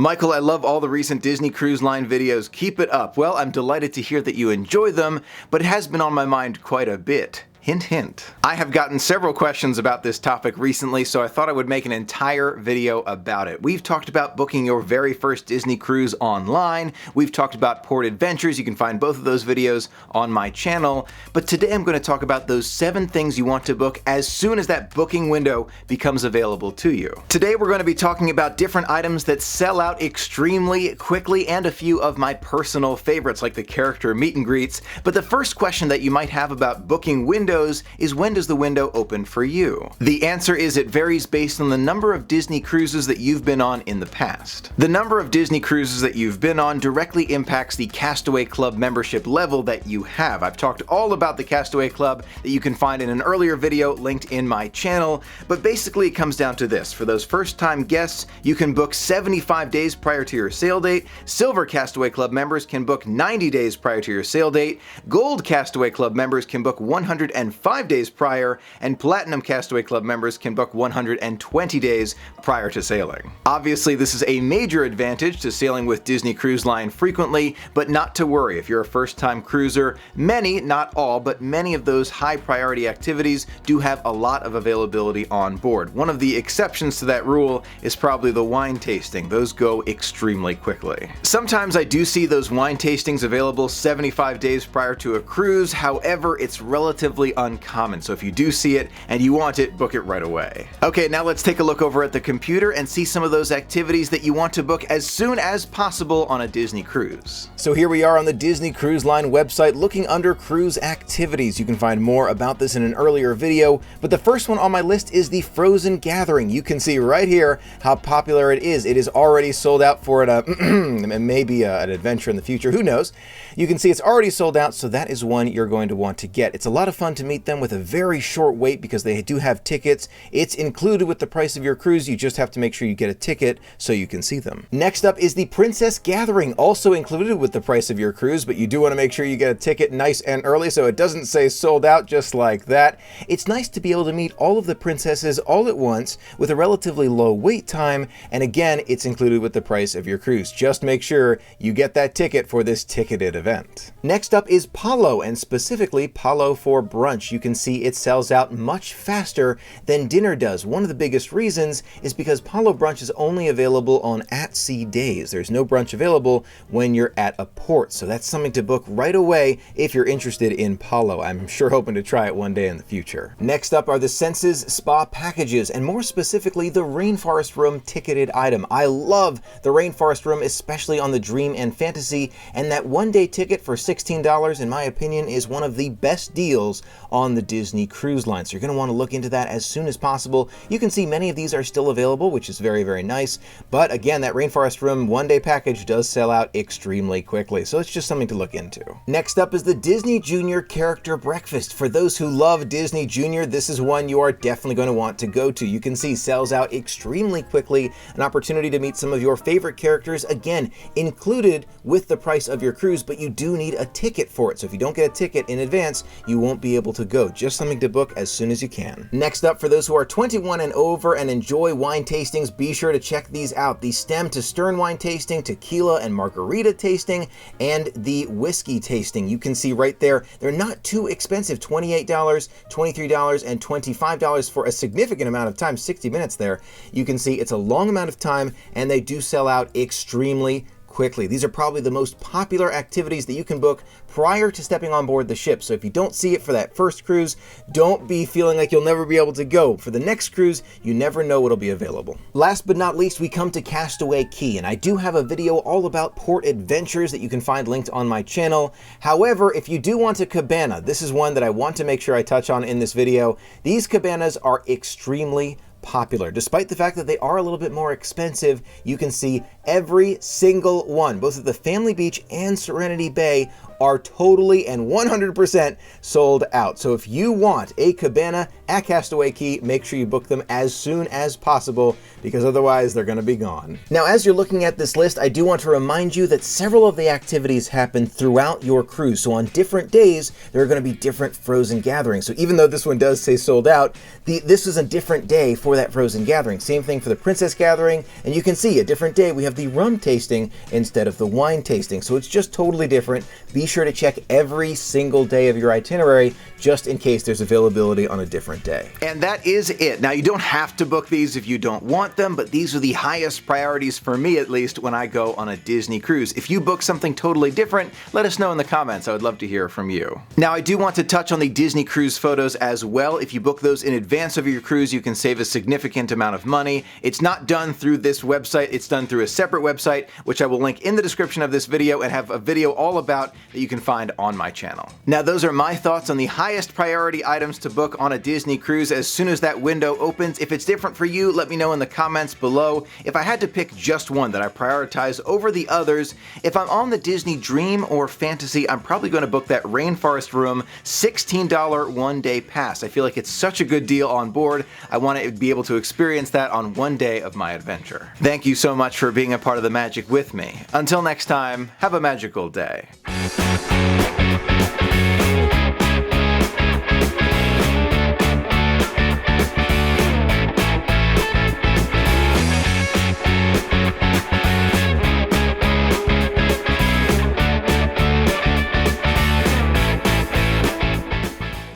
Michael, I love all the recent Disney Cruise Line videos. Keep it up. Well, I'm delighted to hear that you enjoy them, but it has been on my mind quite a bit. Hint, hint. I have gotten several questions about this topic recently, so I thought I would make an entire video about it. We've talked about booking your very first Disney cruise online. We've talked about port adventures. You can find both of those videos on my channel. But today I'm going to talk about those 7 things you want to book as soon as that booking window becomes available to you. Today we're going to be talking about different items that sell out extremely quickly and a few of my personal favorites like the character meet and greets. But the first question that you might have about booking windows is, when does the window open for you? The answer is it varies based on the number of Disney cruises that you've been on in the past. The number of Disney cruises that you've been on directly impacts the Castaway Club membership level that you have. I've talked all about the Castaway Club that you can find in an earlier video linked in my channel, but basically it comes down to this. For those first-time guests, you can book 75 days prior to your sail date. Silver Castaway Club members can book 90 days prior to your sail date. Gold Castaway Club members can book 105 days prior, and Platinum Castaway Club members can book 120 days prior to sailing. Obviously, this is a major advantage to sailing with Disney Cruise Line frequently, but not to worry. If you're a first-time cruiser, many, not all, but many of those high-priority activities do have a lot of availability on board. One of the exceptions to that rule is probably the wine tasting. Those go extremely quickly. Sometimes I do see those wine tastings available 75 days prior to a cruise. However, it's relatively uncommon, so if you do see it and you want it, book it right away. Okay, now let's take a look over at the computer and see some of those activities that you want to book as soon as possible on a Disney cruise. So here we are on the Disney Cruise Line website looking under cruise activities. You can find more about this in an earlier video, but the first one on my list is the Frozen Gathering. You can see right here how popular it is. It is already sold out for maybe an adventure in the future, who knows. You can see it's already sold out, so that is one you're going to want to get. It's a lot of fun to meet them with a very short wait because they do have tickets. It's included with the price of your cruise. You just have to make sure you get a ticket so you can see them. Next up is the Princess Gathering, also included with the price of your cruise, but you do want to make sure you get a ticket nice and early so it doesn't say sold out just like that. It's nice to be able to meet all of the princesses all at once with a relatively low wait time, and again, it's included with the price of your cruise. Just make sure you get that ticket for this ticketed event. Next up is Palo, and specifically Palo for brunch. You can see it sells out much faster than dinner does. One of the biggest reasons is because Palo brunch is only available on at-sea days. There's no brunch available when you're at a port, so that's something to book right away if you're interested in Palo. I'm sure hoping to try it one day in the future. Next up are the Senses Spa packages, and more specifically the Rainforest Room ticketed item. I love the Rainforest Room, especially on the Dream and Fantasy, and that one-day ticket for $16, in my opinion, is one of the best deals on the Disney Cruise Line. So you're going to want to look into that as soon as possible. You can see many of these are still available, which is very, very nice. But again, that Rainforest Room one-day package does sell out extremely quickly. So it's just something to look into. Next up is the Disney Junior Character Breakfast. For those who love Disney Junior, this is one you are definitely going to want to go to. You can see sells out extremely quickly. An opportunity to meet some of your favorite characters, again, included with the price of your cruise, but you do need a ticket for it. So if you don't get a ticket in advance, you won't be able to go. Just something to book as soon as you can. Next up, for those who are 21 and over and enjoy wine tastings, be sure to check these out. The stem to stern wine tasting, tequila and margarita tasting, and the whiskey tasting. You can see right there, they're not too expensive. $28, $23, and $25 for a significant amount of time, 60 minutes there. You can see it's a long amount of time, and they do sell out extremely quickly. These are probably the most popular activities that you can book prior to stepping on board the ship. So if you don't see it for that first cruise, don't be feeling like you'll never be able to go. For the next cruise, you never know what'll be available. Last but not least, we come to Castaway Cay, and I do have a video all about port adventures that you can find linked on my channel. However, if you do want a cabana, this is one that I want to make sure I touch on in this video. These cabanas are extremely popular. Despite the fact that they are a little bit more expensive, you can see every single one, both at the Family Beach and Serenity Bay, are totally and 100% sold out. So if you want a cabana at Castaway Cay, make sure you book them as soon as possible, because otherwise they're going to be gone. Now, as you're looking at this list, I do want to remind you that several of the activities happen throughout your cruise. So on different days, there are going to be different frozen gatherings. So even though this one does say sold out, this is a different day for that frozen gathering. Same thing for the Princess Gathering, and you can see a different day we have the rum tasting instead of the wine tasting. So it's just totally different. Be sure to check every single day of your itinerary just in case there's availability on a different day. And that is it. Now, you don't have to book these if you don't want them, but these are the highest priorities for me, at least, when I go on a Disney cruise. If you book something totally different, let us know in the comments. I would love to hear from you. Now, I do want to touch on the Disney cruise photos as well. If you book those in advance of your cruise, you can save a significant amount of money. It's not done through this website. It's done through a separate website, which I will link in the description of this video and have a video all about that you can find on my channel. Now, those are my thoughts on the highest priority items to book on a Disney cruise as soon as that window opens. If it's different for you, let me know in the comments below. If I had to pick just one that I prioritize over the others, if I'm on the Disney Dream or Fantasy, I'm probably going to book that Rainforest Room $16 one-day pass. I feel like it's such a good deal on board. I want to be able to experience that on one day of my adventure. Thank you so much for being a part of the magic with me. Until next time, have a magical day.